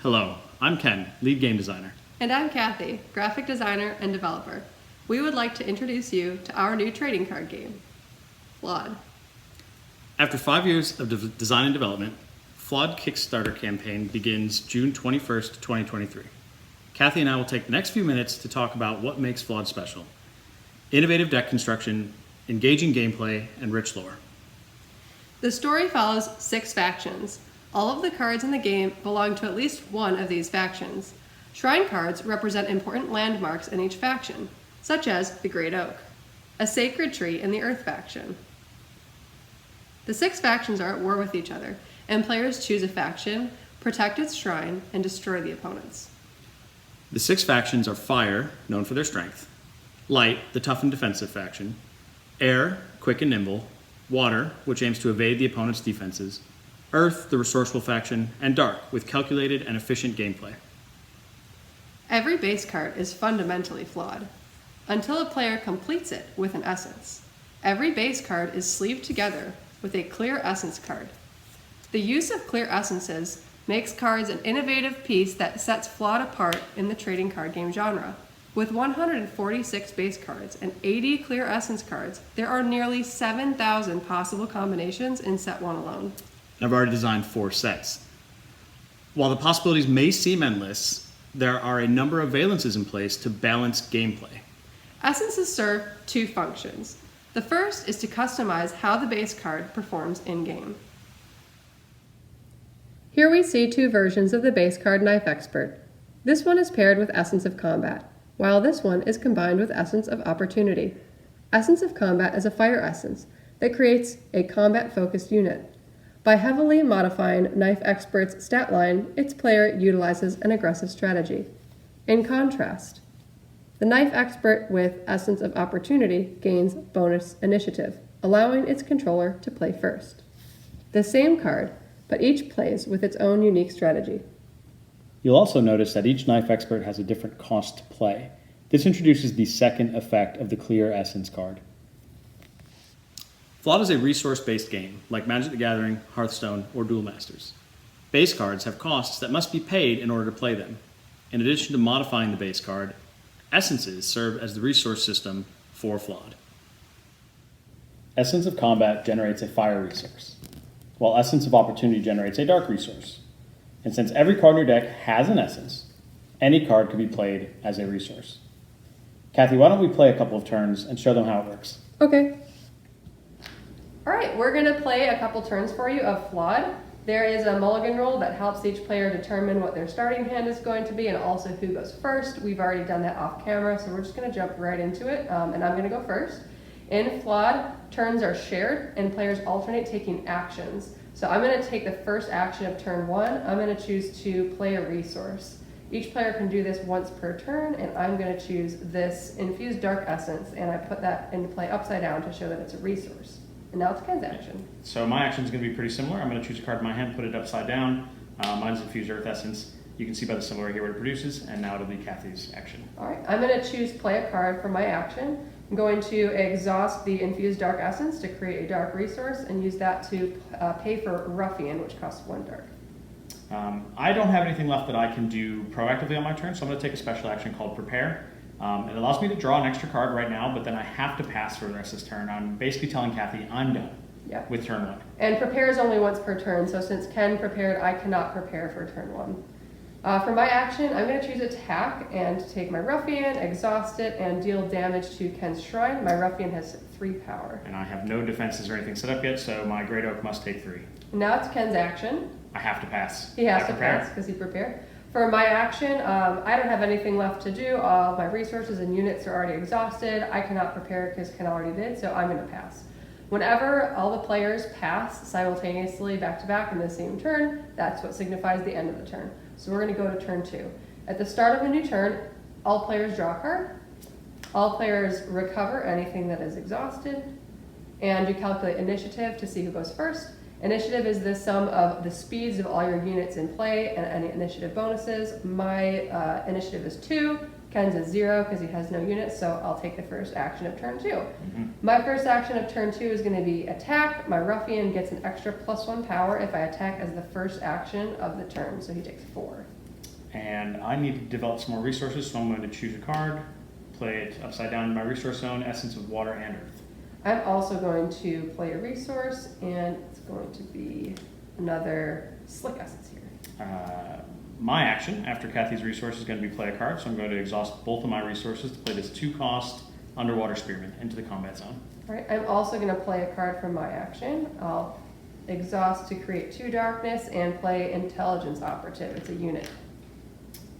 Hello, I'm Ken, lead game designer. And I'm Kathy, graphic designer and developer. We would like to introduce you to our new trading card game, Flawed. After 5 years of design and development, Flawed Kickstarter campaign begins June 21st, 2023. Kathy and I will take the next few minutes to talk about what makes Flawed special. Innovative deck construction, engaging gameplay, and rich lore. The story follows 6 factions. All of the cards in the game belong to at least one of these factions. Shrine cards represent important landmarks in each faction, such as the Great Oak, a sacred tree in the Earth faction. The 6 factions are at war with each other, and players choose a faction, protect its shrine, and destroy the opponents. The 6 factions are Fire, known for their strength; Light, the tough and defensive faction; Air, quick and nimble; Water, which aims to evade the opponent's defenses; Earth, the resourceful faction; and Dark, with calculated and efficient gameplay. Every base card is fundamentally flawed, until a player completes it with an essence. Every base card is sleeved together with a clear essence card. The use of clear essences makes cards an innovative piece that sets Flawed apart in the trading card game genre. With 146 base cards and 80 clear essence cards, there are nearly 7,000 possible combinations in set 1 alone. I've already designed 4 sets. While the possibilities may seem endless, there are a number of valences in place to balance gameplay. Essences serve 2 functions. The first is to customize how the base card performs in-game. Here we see 2 versions of the base card Knife Expert. This one is paired with Essence of Combat, while this one is combined with Essence of Opportunity. Essence of Combat is a fire essence that creates a combat-focused unit. By heavily modifying Knife Expert's stat line, its player utilizes an aggressive strategy. In contrast, the Knife Expert with Essence of Opportunity gains bonus initiative, allowing its controller to play first. The same card, but each plays with its own unique strategy. You'll also notice that each Knife Expert has a different cost to play. This introduces the second effect of the Clear Essence card. Flawed is a resource-based game, like Magic the Gathering, Hearthstone, or Duel Masters. Base cards have costs that must be paid in order to play them. In addition to modifying the base card, essences serve as the resource system for Flawed. Essence of Combat generates a fire resource, while Essence of Opportunity generates a dark resource. And since every card in your deck has an essence, any card can be played as a resource. Kathy, why don't we play a couple of turns and show them how it works? Okay. All right, we're going to play a couple turns for you of Flawed. There is a mulligan roll that helps each player determine what their starting hand is going to be and also who goes first. We've already done that off camera, so we're just going to jump right into it, and I'm going to go first. In Flawed, turns are shared and players alternate taking actions. So I'm going to take the first action of turn 1. I'm going to choose to play a resource. Each player can do this once per turn, and I'm going to choose this Infused Dark Essence, and I put that into play upside down to show that it's a resource. And now it's Ken's action. So my action is going to be pretty similar. I'm going to choose a card in my hand, put it upside down. Mine's Infused Earth Essence. You can see by the symbol right here what it produces, and now it'll be Kathy's action. All right, I'm going to choose play a card for my action. I'm going to exhaust the Infused Dark Essence to create a dark resource and use that to pay for Ruffian, which costs 1 dark. I don't have anything left that I can do proactively on my turn, so I'm going to take a special action called Prepare. It allows me to draw an extra card right now, but then I have to pass for the rest of this turn. I'm basically telling Kathy I'm done with turn 1. And prepare is only once per turn, so since Ken prepared, I cannot prepare for turn 1. For my action, I'm going to choose Attack and take my Ruffian, exhaust it, and deal damage to Ken's Shrine. My Ruffian has 3 power. And I have no defenses or anything set up yet, so my Great Oak must take 3. Now it's Ken's action. I have to pass. He has to pass because he prepared. For my action, I don't have anything left to do. All my resources and units are already exhausted. I cannot prepare because Ken already did, so I'm going to pass. Whenever all the players pass simultaneously back to back in the same turn, that's what signifies the end of the turn. So we're going to go to turn 2. At the start of a new turn, all players draw a card. All players recover anything that is exhausted. And you calculate initiative to see who goes first. Initiative is the sum of the speeds of all your units in play and any initiative bonuses. My initiative is 2. Ken's is 0 because he has no units, so I'll take the first action of turn 2. My first action of turn 2 is going to be attack. My Ruffian gets an extra +1 power if I attack as the first action of the turn, so he takes 4. And I need to develop some more resources, so I'm going to choose a card, play it upside down in my resource zone, Essence of Water and Earth. I'm also going to play a resource, and it's going to be another Slick Essence here. My action after Kathy's resource is going to be play a card, so I'm going to exhaust both of my resources to play this 2-cost Underwater Spearman into the combat zone. All right, I'm also going to play a card from my action. I'll exhaust to create 2 darkness and play Intelligence Operative. It's a unit.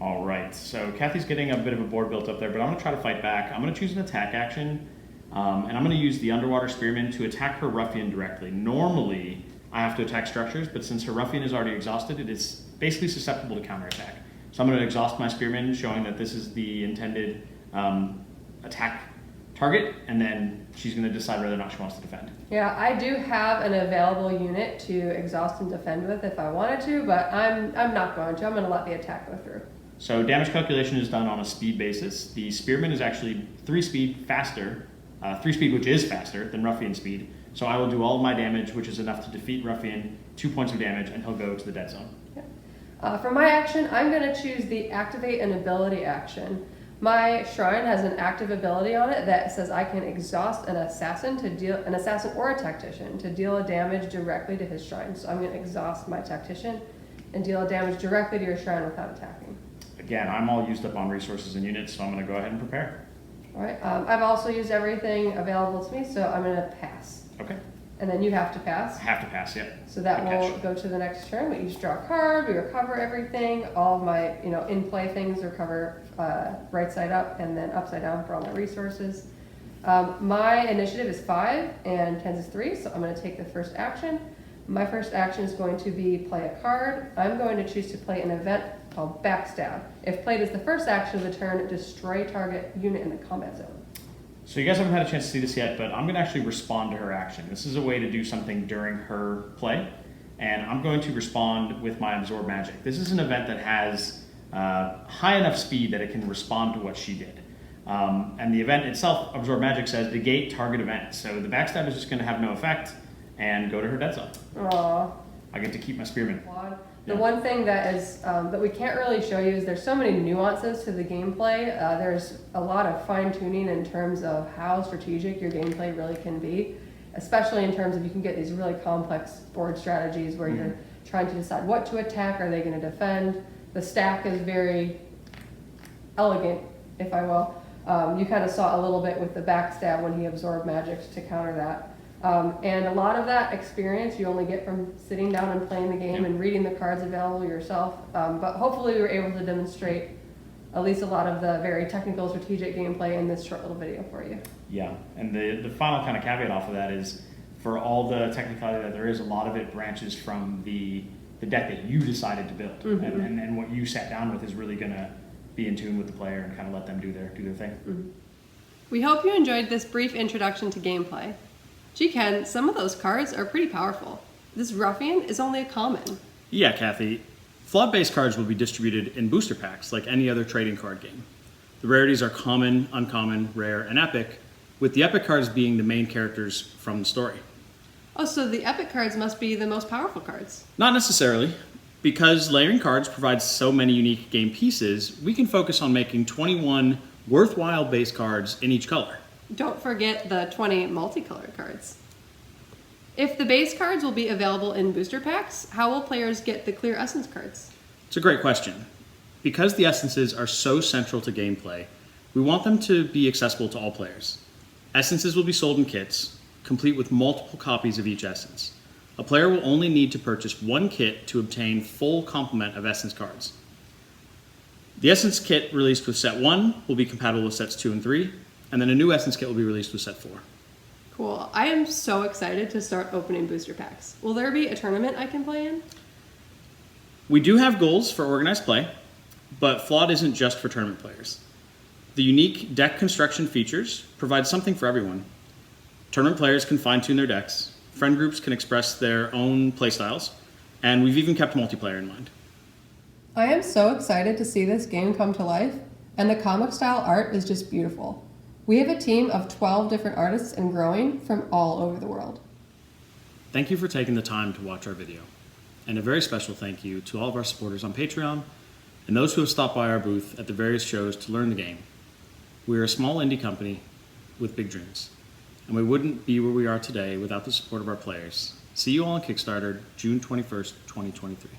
All right, so Kathy's getting a bit of a board built up there, but I'm going to try to fight back. I'm going to choose an attack action, and I'm going to use the Underwater Spearman to attack her Ruffian directly. Normally, I have to attack structures, but since her Ruffian is already exhausted, it is basically susceptible to counterattack. So I'm going to exhaust my Spearman, showing that this is the intended attack target, and then she's going to decide whether or not she wants to defend. Yeah, I do have an available unit to exhaust and defend with if I wanted to, but I'm not going to. I'm going to let the attack go through. So damage calculation is done on a speed basis. The Spearman is actually 3 speed faster, 3 speed which is faster than Ruffian speed. So I will do all of my damage, which is enough to defeat Ruffian, 2 points of damage, and he'll go to the dead zone. Yeah. For my action, I'm going to choose the Activate an Ability action. My shrine has an active ability on it that says I can exhaust an assassin or a tactician to deal a damage directly to his shrine. So I'm going to exhaust my tactician and deal a damage directly to your shrine without attacking. Again, I'm all used up on resources and units, so I'm going to go ahead and prepare. All right. I've also used everything available to me, so I'm going to pass. Okay. And then you have to pass. I have to pass, yeah. So that Good will catch. go to the next turn. We each draw a card. We recover everything. All of my, in-play things recover right side up and then upside down for all my resources. My initiative is 5 and Ken's is 3, so I'm going to take the first action. My first action is going to be play a card. I'm going to choose to play an event called Backstab. If played as the first action of the turn, destroy target unit in the combat zone. So you guys haven't had a chance to see this yet, but I'm going to actually respond to her action. This is a way to do something during her play, and I'm going to respond with my Absorb Magic. This is an event that has high enough speed that it can respond to what she did. And the event itself, Absorb Magic, says negate target event. So the Backstab is just going to have no effect and go to her dead zone. Aww. I get to keep my Spearman. The one thing that is that we can't really show you is there's so many nuances to the gameplay. There's a lot of fine tuning in terms of how strategic your gameplay really can be, especially in terms of you can get these really complex board strategies where you're trying to decide what to attack. Are they going to defend? The stack is very elegant, if I will. You kind of saw a little bit with the Backstab when he absorbed magic to counter that. And a lot of that experience you only get from sitting down and playing the game and reading the cards available yourself. But hopefully we were able to demonstrate at least a lot of the very technical strategic gameplay in this short little video for you. Yeah, and the final kind of caveat off of that is for all the technicality that there is, a lot of it branches from the deck that you decided to build. And what you sat down with is really going to be in tune with the player and kind of let them do their thing. We hope you enjoyed this brief introduction to gameplay. Gee, Ken, some of those cards are pretty powerful. This Ruffian is only a common. Yeah, Kathy. Flawed-based cards will be distributed in booster packs like any other trading card game. The rarities are common, uncommon, rare, and epic, with the epic cards being the main characters from the story. Oh, so the epic cards must be the most powerful cards. Not necessarily. Because layering cards provides so many unique game pieces, we can focus on making 21 worthwhile base cards in each color. Don't forget the 20 multicolored cards. If the base cards will be available in booster packs, how will players get the clear essence cards? It's a great question. Because the essences are so central to gameplay, we want them to be accessible to all players. Essences will be sold in kits, complete with multiple copies of each essence. A player will only need to purchase one kit to obtain full complement of essence cards. The essence kit released with set 1 will be compatible with sets 2 and 3, and then a new essence kit will be released with set 4. Cool. I am so excited to start opening booster packs. Will there be a tournament I can play in? We do have goals for organized play, but Flawed isn't just for tournament players. The unique deck construction features provide something for everyone. Tournament players can fine-tune their decks, friend groups can express their own playstyles, and we've even kept multiplayer in mind. I am so excited to see this game come to life, and the comic style art is just beautiful. We have a team of 12 different artists and growing from all over the world. Thank you for taking the time to watch our video. And a very special thank you to all of our supporters on Patreon and those who have stopped by our booth at the various shows to learn the game. We are a small indie company with big dreams, and we wouldn't be where we are today without the support of our players. See you all on Kickstarter, June 21st, 2023.